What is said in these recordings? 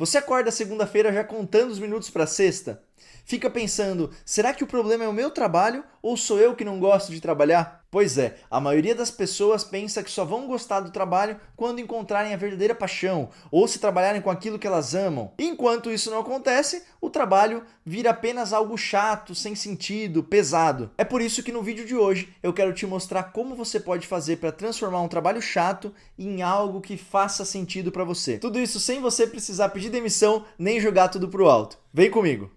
Você acorda segunda-feira já contando os minutos para sexta? Fica pensando, será que o problema é o meu trabalho ou sou eu que não gosto de trabalhar? Pois é, a maioria das pessoas pensa que só vão gostar do trabalho quando encontrarem a verdadeira paixão ou se trabalharem com aquilo que elas amam. E enquanto isso não acontece, o trabalho vira apenas algo chato, sem sentido, pesado. É por isso que no vídeo de hoje eu quero te mostrar como você pode fazer para transformar um trabalho chato em algo que faça sentido para você. Tudo isso sem você precisar pedir demissão nem jogar tudo pro alto. Vem comigo!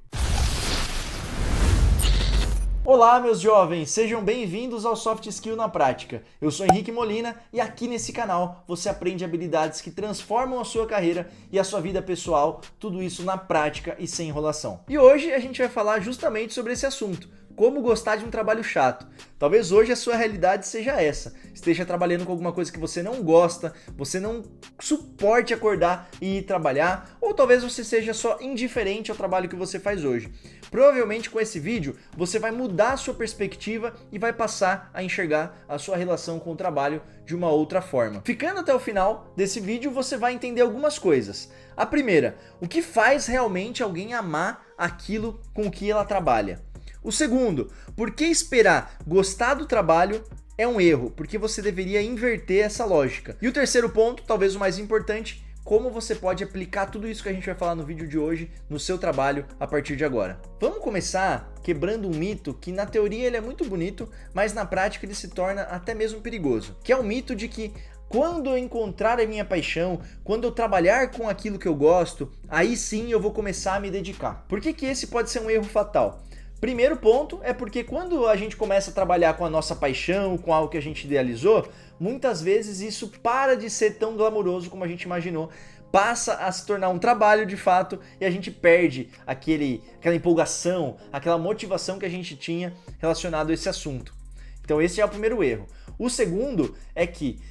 Olá, meus jovens! Sejam bem-vindos ao Soft Skill na Prática. Eu sou Henrique Molina e aqui nesse canal você aprende habilidades que transformam a sua carreira e a sua vida pessoal, tudo isso na prática e sem enrolação. E hoje a gente vai falar justamente sobre esse assunto. Como gostar de um trabalho chato. Talvez hoje a sua realidade seja essa. Esteja trabalhando com alguma coisa que você não gosta, você não suporte acordar e ir trabalhar, ou talvez você seja só indiferente ao trabalho que você faz hoje. Provavelmente com esse vídeo você vai mudar a sua perspectiva e vai passar a enxergar a sua relação com o trabalho de uma outra forma. Ficando até o final desse vídeo você vai entender algumas coisas. A primeira, o que faz realmente alguém amar aquilo com que ela trabalha? O segundo, por que esperar gostar do trabalho é um erro? Porque você deveria inverter essa lógica. E o terceiro ponto, talvez o mais importante, como você pode aplicar tudo isso que a gente vai falar no vídeo de hoje no seu trabalho a partir de agora. Vamos começar quebrando um mito que na teoria ele é muito bonito, mas na prática ele se torna até mesmo perigoso, que é o mito de que quando eu encontrar a minha paixão, quando eu trabalhar com aquilo que eu gosto, aí sim eu vou começar a me dedicar. Por que esse pode ser um erro fatal? Primeiro ponto é porque quando a gente começa a trabalhar com a nossa paixão, com algo que a gente idealizou, muitas vezes isso para de ser tão glamouroso como a gente imaginou, passa a se tornar um trabalho de fato e a gente perde aquela empolgação, aquela motivação que a gente tinha relacionado a esse assunto. Então esse é o primeiro erro. O segundo é que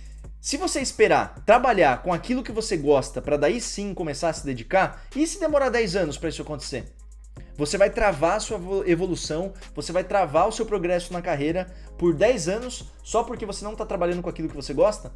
se você esperar trabalhar com aquilo que você gosta para daí sim começar a se dedicar, e se demorar 10 anos para isso acontecer? Você vai travar a sua evolução, você vai travar o seu progresso na carreira por 10 anos só porque você não está trabalhando com aquilo que você gosta?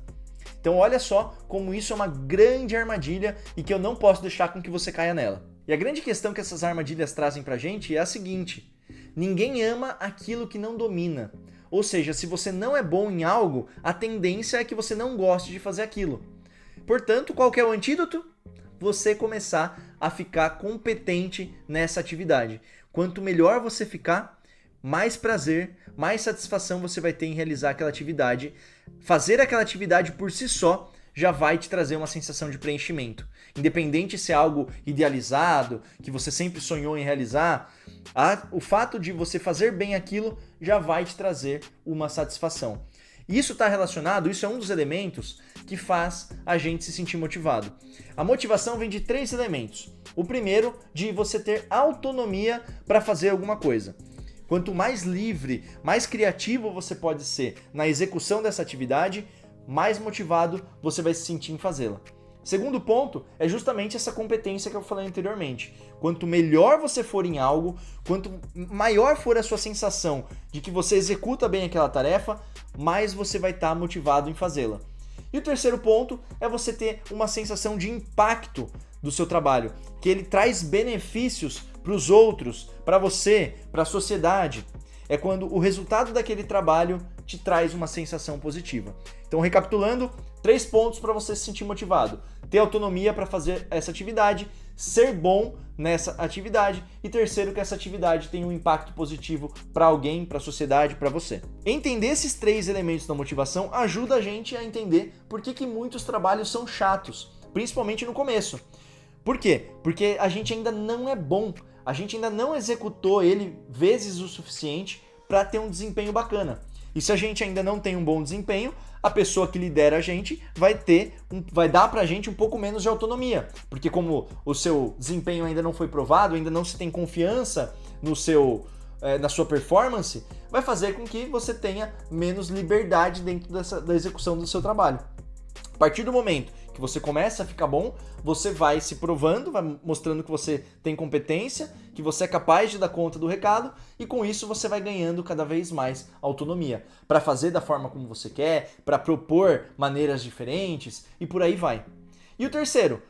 Então olha só como isso é uma grande armadilha e que eu não posso deixar com que você caia nela. E a grande questão que essas armadilhas trazem pra gente é a seguinte: ninguém ama aquilo que não domina. Ou seja, se você não é bom em algo, a tendência é que você não goste de fazer aquilo. Portanto, qual que é o antídoto? Você começar a ficar competente nessa atividade. Quanto melhor você ficar, mais prazer, mais satisfação você vai ter em realizar aquela atividade. Fazer aquela atividade por si só já vai te trazer uma sensação de preenchimento. Independente se é algo idealizado, que você sempre sonhou em realizar, o fato de você fazer bem aquilo já vai te trazer uma satisfação. Isso está relacionado, isso é um dos elementos que faz a gente se sentir motivado. A motivação vem de 3 elementos. O primeiro, de você ter autonomia para fazer alguma coisa. Quanto mais livre, mais criativo você pode ser na execução dessa atividade, mais motivado você vai se sentir em fazê-la. Segundo ponto é justamente essa competência que eu falei anteriormente. Quanto melhor você for em algo, quanto maior for a sua sensação de que você executa bem aquela tarefa, mais você vai estar motivado em fazê-la. E o terceiro ponto é você ter uma sensação de impacto do seu trabalho, que ele traz benefícios para os outros, para você, para a sociedade. É quando o resultado daquele trabalho te traz uma sensação positiva. Então, recapitulando, 3 pontos para você se sentir motivado: ter autonomia para fazer essa atividade, ser bom nessa atividade e terceiro, que essa atividade tenha um impacto positivo para alguém, para a sociedade, para você. Entender esses 3 elementos da motivação ajuda a gente a entender por que muitos trabalhos são chatos, principalmente no começo. Por quê? Porque a gente ainda não é bom, a gente ainda não executou ele vezes o suficiente para ter um desempenho bacana. E se a gente ainda não tem um bom desempenho, a pessoa que lidera a gente vai dar pra gente um pouco menos de autonomia. Porque como o seu desempenho ainda não foi provado, ainda não se tem confiança na sua performance, vai fazer com que você tenha menos liberdade dentro da execução do seu trabalho. A partir do momento que você começa a ficar bom, você vai se provando, vai mostrando que você tem competência, que você é capaz de dar conta do recado e com isso você vai ganhando cada vez mais autonomia para fazer da forma como você quer, para propor maneiras diferentes e por aí vai. E o terceiro,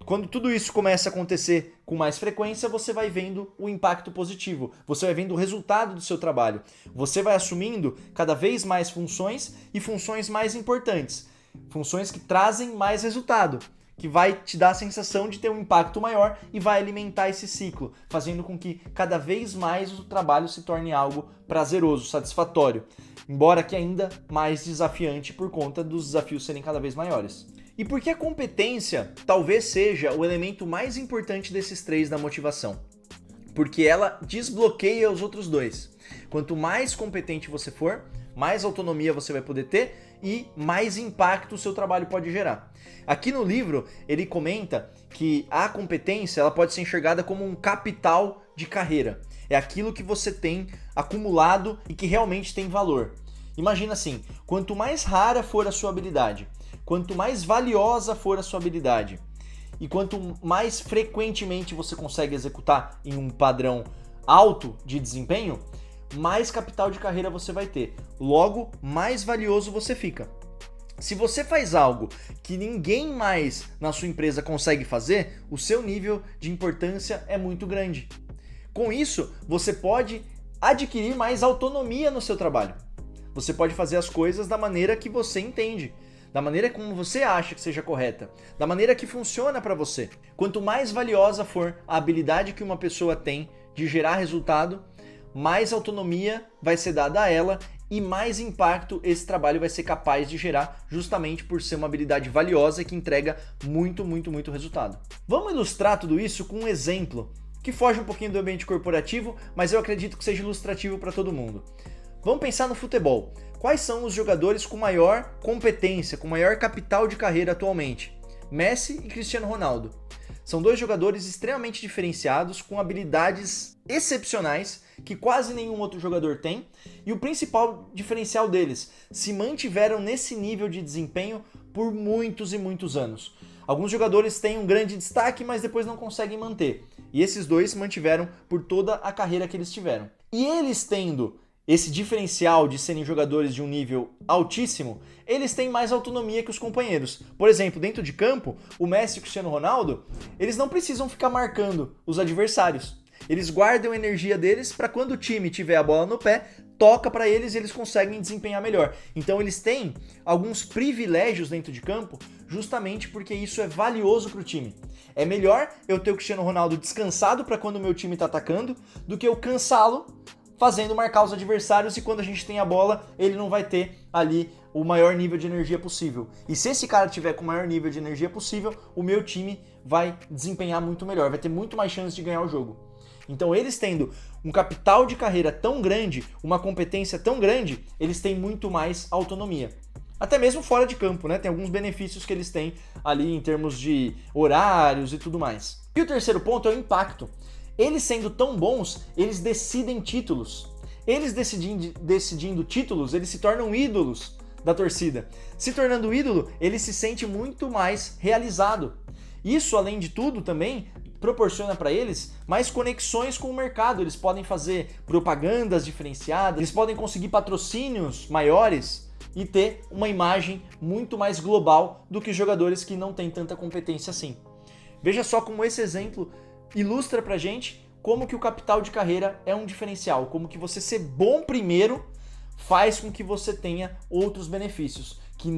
Quando tudo isso começa a acontecer com mais frequência, você vai vendo o impacto positivo, você vai vendo o resultado do seu trabalho. Você vai assumindo cada vez mais funções e funções mais importantes, funções que trazem mais resultado, que vai te dar a sensação de ter um impacto maior e vai alimentar esse ciclo, fazendo com que cada vez mais o trabalho se torne algo prazeroso, satisfatório, embora que ainda mais desafiante por conta dos desafios serem cada vez maiores. E por que a competência talvez seja o elemento mais importante desses três da motivação? Porque ela desbloqueia os outros dois. Quanto mais competente você for, mais autonomia você vai poder ter e mais impacto o seu trabalho pode gerar. Aqui no livro, ele comenta que a competência ela pode ser enxergada como um capital de carreira. É aquilo que você tem acumulado e que realmente tem valor. Imagina assim, quanto mais rara for a sua habilidade, quanto mais valiosa for a sua habilidade e quanto mais frequentemente você consegue executar em um padrão alto de desempenho, mais capital de carreira você vai ter. Logo, mais valioso você fica. Se você faz algo que ninguém mais na sua empresa consegue fazer, o seu nível de importância é muito grande. Com isso, você pode adquirir mais autonomia no seu trabalho. Você pode fazer as coisas da maneira que você entende, da maneira como você acha que seja correta, da maneira que funciona para você. Quanto mais valiosa for a habilidade que uma pessoa tem de gerar resultado, mais autonomia vai ser dada a ela e mais impacto esse trabalho vai ser capaz de gerar, justamente por ser uma habilidade valiosa que entrega muito resultado. Vamos ilustrar tudo isso com um exemplo que foge um pouquinho do ambiente corporativo, mas eu acredito que seja ilustrativo para todo mundo. Vamos pensar no futebol. Quais são os jogadores com maior competência, com maior capital de carreira atualmente? Messi e Cristiano Ronaldo. São dois jogadores extremamente diferenciados, com habilidades excepcionais que quase nenhum outro jogador tem, e o principal diferencial deles, se mantiveram nesse nível de desempenho por muitos e muitos anos. Alguns jogadores têm um grande destaque, mas depois não conseguem manter, e esses dois mantiveram por toda a carreira que eles tiveram. E eles tendo esse diferencial de serem jogadores de um nível altíssimo, eles têm mais autonomia que os companheiros. Por exemplo, dentro de campo, o Messi e o Cristiano Ronaldo, eles não precisam ficar marcando os adversários. Eles guardam a energia deles para quando o time tiver a bola no pé, toca para eles e eles conseguem desempenhar melhor. Então eles têm alguns privilégios dentro de campo, justamente porque isso é valioso para o time. É melhor eu ter o Cristiano Ronaldo descansado para quando o meu time está atacando, do que eu cansá-lo fazendo marcar os adversários e quando a gente tem a bola, ele não vai ter ali o maior nível de energia possível. E se esse cara tiver com o maior nível de energia possível, o meu time vai desempenhar muito melhor, vai ter muito mais chance de ganhar o jogo. Então eles tendo um capital de carreira tão grande, uma competência tão grande, eles têm muito mais autonomia. Até mesmo fora de campo, né? Tem alguns benefícios que eles têm ali em termos de horários e tudo mais. E o terceiro ponto é o impacto. Eles sendo tão bons, eles decidem títulos. Eles decidindo títulos, eles se tornam ídolos da torcida. Se tornando ídolo, ele se sente muito mais realizado. Isso, além de tudo, também proporciona para eles mais conexões com o mercado. Eles podem fazer propagandas diferenciadas, eles podem conseguir patrocínios maiores e ter uma imagem muito mais global do que jogadores que não têm tanta competência assim. Veja só como esse exemplo ilustra pra gente como que o capital de carreira é um diferencial, como que você ser bom primeiro faz com que você tenha outros benefícios, que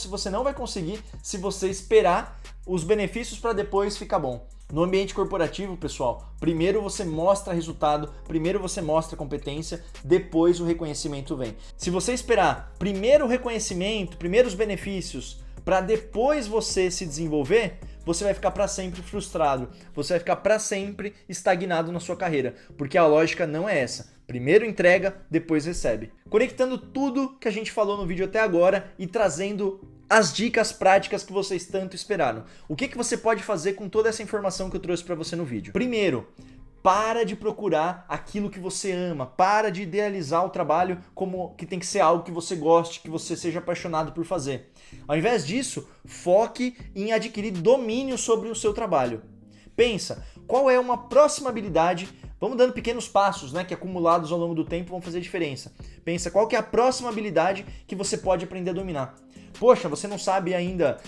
você não vai conseguir se você esperar os benefícios para depois ficar bom. No ambiente corporativo, pessoal, primeiro você mostra resultado, primeiro você mostra competência, depois o reconhecimento vem. Se você esperar primeiro o reconhecimento, primeiro os benefícios, para depois você se desenvolver, você vai ficar para sempre frustrado, você vai ficar para sempre estagnado na sua carreira, porque a lógica não é essa. Primeiro entrega, depois recebe. Conectando tudo que a gente falou no vídeo até agora e trazendo as dicas práticas que vocês tanto esperaram. O que você pode fazer com toda essa informação que eu trouxe para você no vídeo? Primeiro, para de procurar aquilo que você ama, para de idealizar o trabalho como que tem que ser algo que você goste, que você seja apaixonado por fazer. Ao invés disso, foque em adquirir domínio sobre o seu trabalho. Pensa, qual é uma próxima habilidade? Vamos dando pequenos passos, né, que acumulados ao longo do tempo vão fazer diferença. Pensa, qual que é a próxima habilidade que você pode aprender a dominar? Poxa, você não sabe ainda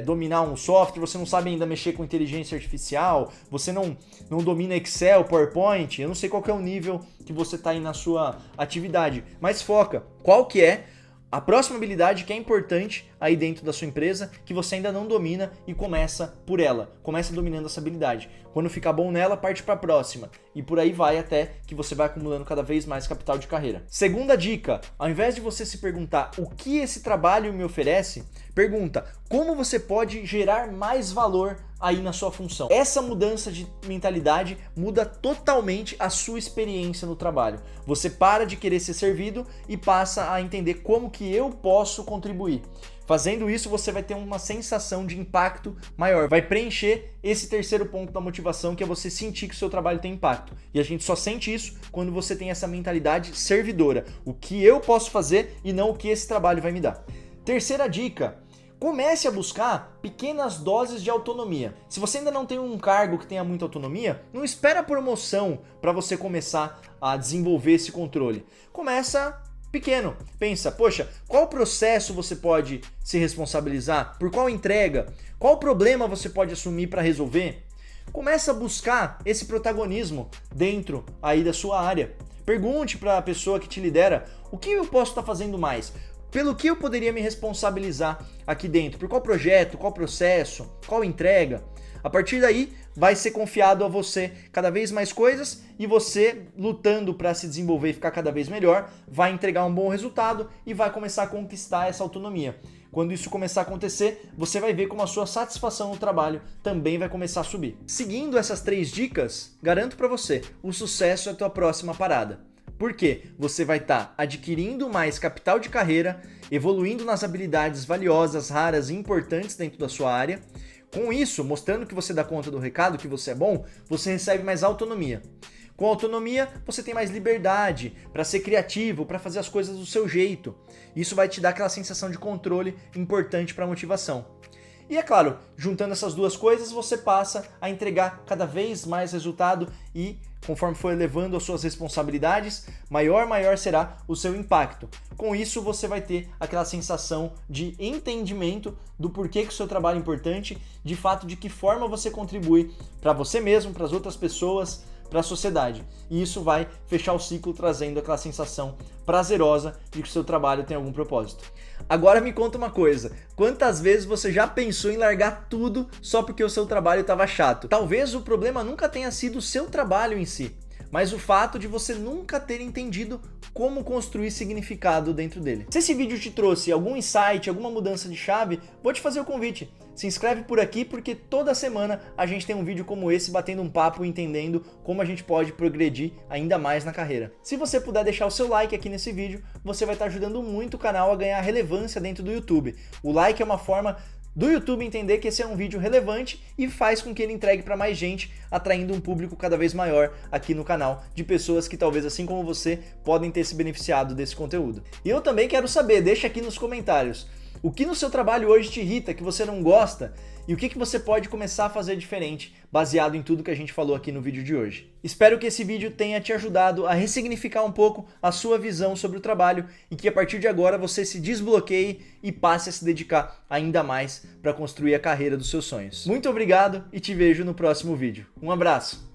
dominar um software, você não sabe ainda mexer com inteligência artificial, você não domina Excel, PowerPoint, eu não sei qual que é o nível que você está aí na sua atividade, mas foca, qual que é a próxima habilidade que é importante aí dentro da sua empresa, que você ainda não domina e começa por ela. Começa dominando essa habilidade. Quando ficar bom nela, parte para a próxima. E por aí vai até que você vai acumulando cada vez mais capital de carreira. Segunda dica, ao invés de você se perguntar o que esse trabalho me oferece, pergunta como você pode gerar mais valor aí na sua função. Essa mudança de mentalidade muda totalmente a sua experiência no trabalho. Você para de querer ser servido e passa a entender como que eu posso contribuir. Fazendo isso, você vai ter uma sensação de impacto maior. Vai preencher esse terceiro ponto da motivação, que é você sentir que o seu trabalho tem impacto. E a gente só sente isso quando você tem essa mentalidade servidora. O que eu posso fazer e não o que esse trabalho vai me dar. Terceira dica. Comece a buscar pequenas doses de autonomia. Se você ainda não tem um cargo que tenha muita autonomia, não espera a promoção para você começar a desenvolver esse controle. Começa pequeno. Pensa, poxa, qual processo você pode se responsabilizar? Por qual entrega? Qual problema você pode assumir para resolver? Começa a buscar esse protagonismo dentro aí da sua área. Pergunte para a pessoa que te lidera, o que eu posso estar fazendo mais? Pelo que eu poderia me responsabilizar aqui dentro? Por qual projeto, qual processo, qual entrega? A partir daí, vai ser confiado a você cada vez mais coisas e você, lutando para se desenvolver e ficar cada vez melhor, vai entregar um bom resultado e vai começar a conquistar essa autonomia. Quando isso começar a acontecer, você vai ver como a sua satisfação no trabalho também vai começar a subir. Seguindo essas 3 dicas, garanto para você, o sucesso é a tua próxima parada. Porque você vai estar adquirindo mais capital de carreira, evoluindo nas habilidades valiosas, raras e importantes dentro da sua área. Com isso, mostrando que você dá conta do recado, que você é bom, você recebe mais autonomia. Com autonomia, você tem mais liberdade para ser criativo, para fazer as coisas do seu jeito. Isso vai te dar aquela sensação de controle importante para a motivação. E é claro, juntando essas duas coisas, você passa a entregar cada vez mais resultado e, conforme for elevando as suas responsabilidades, maior será o seu impacto. Com isso, você vai ter aquela sensação de entendimento do porquê que o seu trabalho é importante, de fato de que forma você contribui para você mesmo, para as outras pessoas, para a sociedade. E isso vai fechar o ciclo trazendo aquela sensação prazerosa de que o seu trabalho tem algum propósito. Agora me conta uma coisa, quantas vezes você já pensou em largar tudo só porque o seu trabalho estava chato? Talvez o problema nunca tenha sido o seu trabalho em si, mas o fato de você nunca ter entendido como construir significado dentro dele. Se esse vídeo te trouxe algum insight, alguma mudança de chave, vou te fazer o convite. Se inscreve por aqui porque toda semana a gente tem um vídeo como esse batendo um papo e entendendo como a gente pode progredir ainda mais na carreira. Se você puder deixar o seu like aqui nesse vídeo, você vai estar ajudando muito o canal a ganhar relevância dentro do YouTube. O like é uma forma do YouTube entender que esse é um vídeo relevante e faz com que ele entregue para mais gente, atraindo um público cada vez maior aqui no canal, de pessoas que talvez assim como você podem ter se beneficiado desse conteúdo. E eu também quero saber, deixa aqui nos comentários, o que no seu trabalho hoje te irrita, que você não gosta, e o que você pode começar a fazer diferente, baseado em tudo que a gente falou aqui no vídeo de hoje. Espero que esse vídeo tenha te ajudado a ressignificar um pouco a sua visão sobre o trabalho e que a partir de agora você se desbloqueie e passe a se dedicar ainda mais para construir a carreira dos seus sonhos. Muito obrigado e te vejo no próximo vídeo. Um abraço!